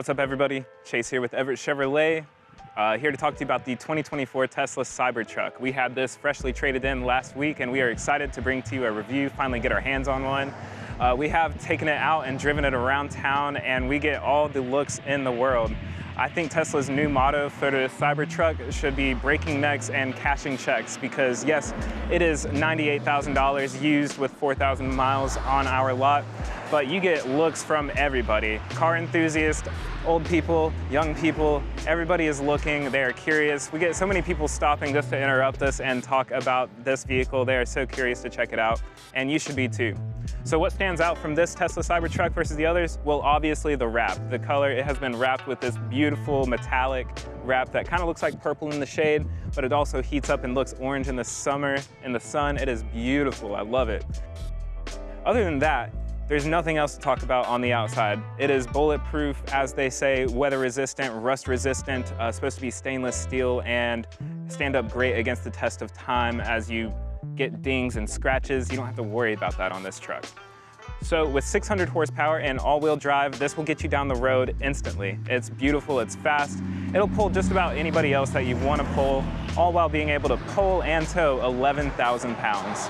What's up, everybody? Chase here with Everett Chevrolet, here to talk to you about the 2024 Tesla Cybertruck. We had this freshly traded in last week, and we are excited to bring to you a review, finally get our hands on one. We have taken it out and driven it around town, and we get all the looks in the world. I think Tesla's new motto for the Cybertruck should be breaking necks and cashing checks, because yes, it is $98,000 used with 4,000 miles on our lot, but you get looks from everybody. Car enthusiasts, old people, young people, everybody is looking, they are curious. We get so many people stopping just to interrupt us and talk about this vehicle. They are so curious to check it out, and you should be too. So what stands out from this Tesla Cybertruck versus the others? Well, obviously the wrap. The color, it has been wrapped with this beautiful metallic wrap that kind of looks like purple in the shade, but it also heats up and looks orange in the summer, in the sun. It is beautiful, I love it. Other than that, there's nothing else to talk about on the outside. It is bulletproof, as they say, weather resistant, rust resistant, supposed to be stainless steel and stand up great against the test of time. As you get dings and scratches, you don't have to worry about that on this truck. So with 600 horsepower and all-wheel drive, this will get you down the road instantly. It's beautiful, it's fast. It'll pull just about anybody else that you want to pull, all while being able to pull and tow 11,000 pounds.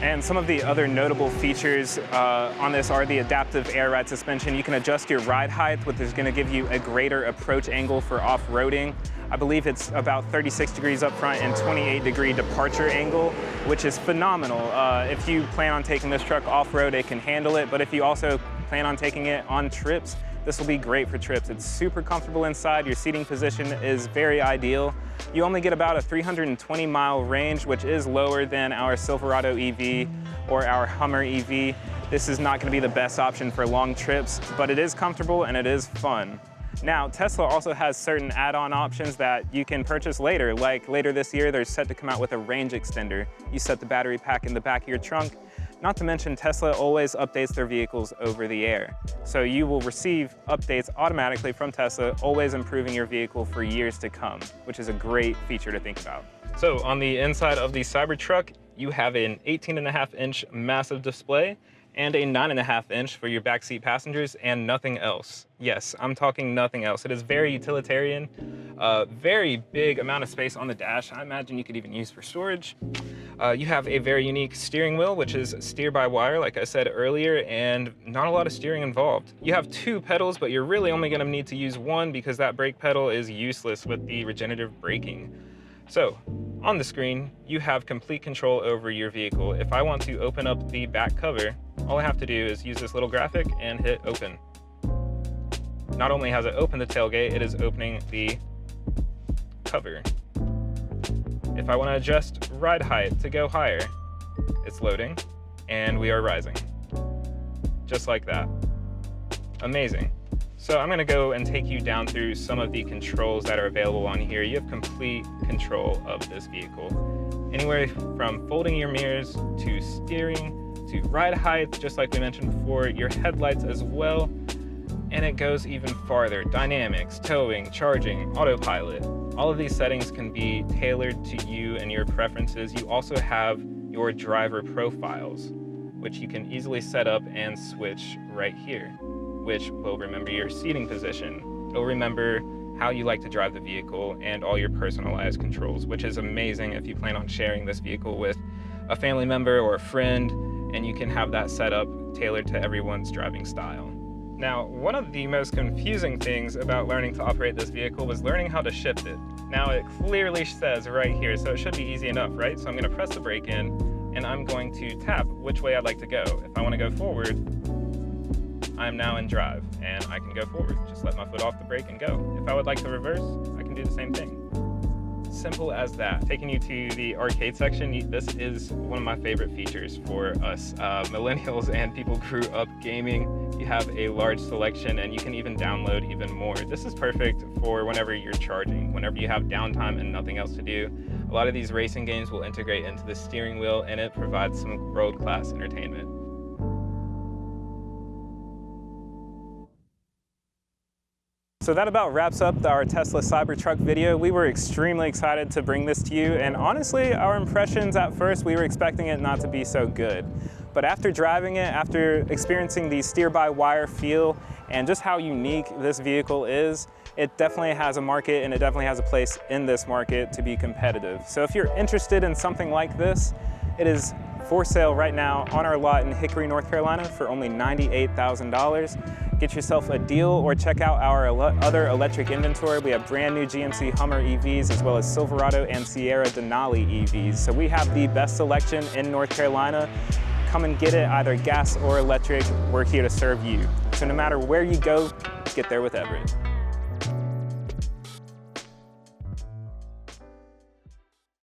And some of the other notable features on this are the adaptive air ride suspension. You can adjust your ride height, which is going to give you a greater approach angle for off-roading. I believe it's about 36 degrees up front and 28-degree departure angle, which is phenomenal. If you plan on taking this truck off-road, it can handle it, but if you also plan on taking it on trips, this will be great for trips. It's super comfortable inside. Your seating position is very ideal. You only get about a 320-mile range, which is lower than our Silverado EV or our Hummer EV. This is not going to be the best option for long trips, but it is comfortable and it is fun. Now, Tesla also has certain add-on options that you can purchase later. Like later this year, they're set to come out with a range extender. You set the battery pack in the back of your trunk. Not to mention, Tesla always updates their vehicles over the air. So you will receive updates automatically from Tesla, always improving your vehicle for years to come, which is a great feature to think about. So on the inside of the Cybertruck, you have an 18.5-inch massive display and a 9.5-inch for your backseat passengers and nothing else. Yes, I'm talking nothing else. It is very utilitarian, very big amount of space on the dash. I imagine you could even use for storage. You have a very unique steering wheel, which is steer-by-wire, like I said earlier, and not a lot of steering involved. You have two pedals, but you're really only gonna need to use one because that brake pedal is useless with the regenerative braking. So, on the screen, you have complete control over your vehicle. If I want to open up the back cover, all I have to do is use this little graphic and hit open. Not only has it opened the tailgate, it is opening the cover. If I want to adjust ride height to go higher, it's loading, and we are rising. Just like that. Amazing. So I'm going to go and take you down through some of the controls that are available on here. You have complete control of this vehicle. Anywhere from folding your mirrors to steering to ride height, just like we mentioned before, your headlights as well. And it goes even farther. Dynamics, towing, charging, autopilot. All of these settings can be tailored to you and your preferences. You also have your driver profiles, which you can easily set up and switch right here, which will remember your seating position. It'll remember how you like to drive the vehicle and all your personalized controls, which is amazing if you plan on sharing this vehicle with a family member or a friend, and you can have that set up tailored to everyone's driving style. Now, one of the most confusing things about learning to operate this vehicle was learning how to shift it. Now, it clearly says right here, so it should be easy enough, right? So I'm gonna press the brake in, and I'm going to tap which way I'd like to go. If I wanna go forward, I'm now in drive, and I can go forward. Just let my foot off the brake and go. If I would like to reverse, I can do the same thing. Simple as that. Taking you to the arcade section, this is one of my favorite features for us millennials and people who grew up gaming. You have a large selection, and you can even download even more. This is perfect for whenever you're charging, whenever you have downtime and nothing else to do. A lot of these racing games will integrate into the steering wheel, and it provides some world-class entertainment. So that about wraps up our Tesla Cybertruck video. We were extremely excited to bring this to you, and honestly, our impressions at first, we were expecting it not to be so good. But after driving it, after experiencing the steer-by-wire feel and just how unique this vehicle is, it definitely has a market and it definitely has a place in this market to be competitive. So if you're interested in something like this, it is for sale right now on our lot in Hickory, North Carolina for only $98,000. Get yourself a deal or check out our other electric inventory. We have brand new GMC Hummer EVs as well as Silverado and Sierra Denali EVs. So we have the best selection in North Carolina. Come and get it, either gas or electric. We're here to serve you. So no matter where you go, get there with Everett.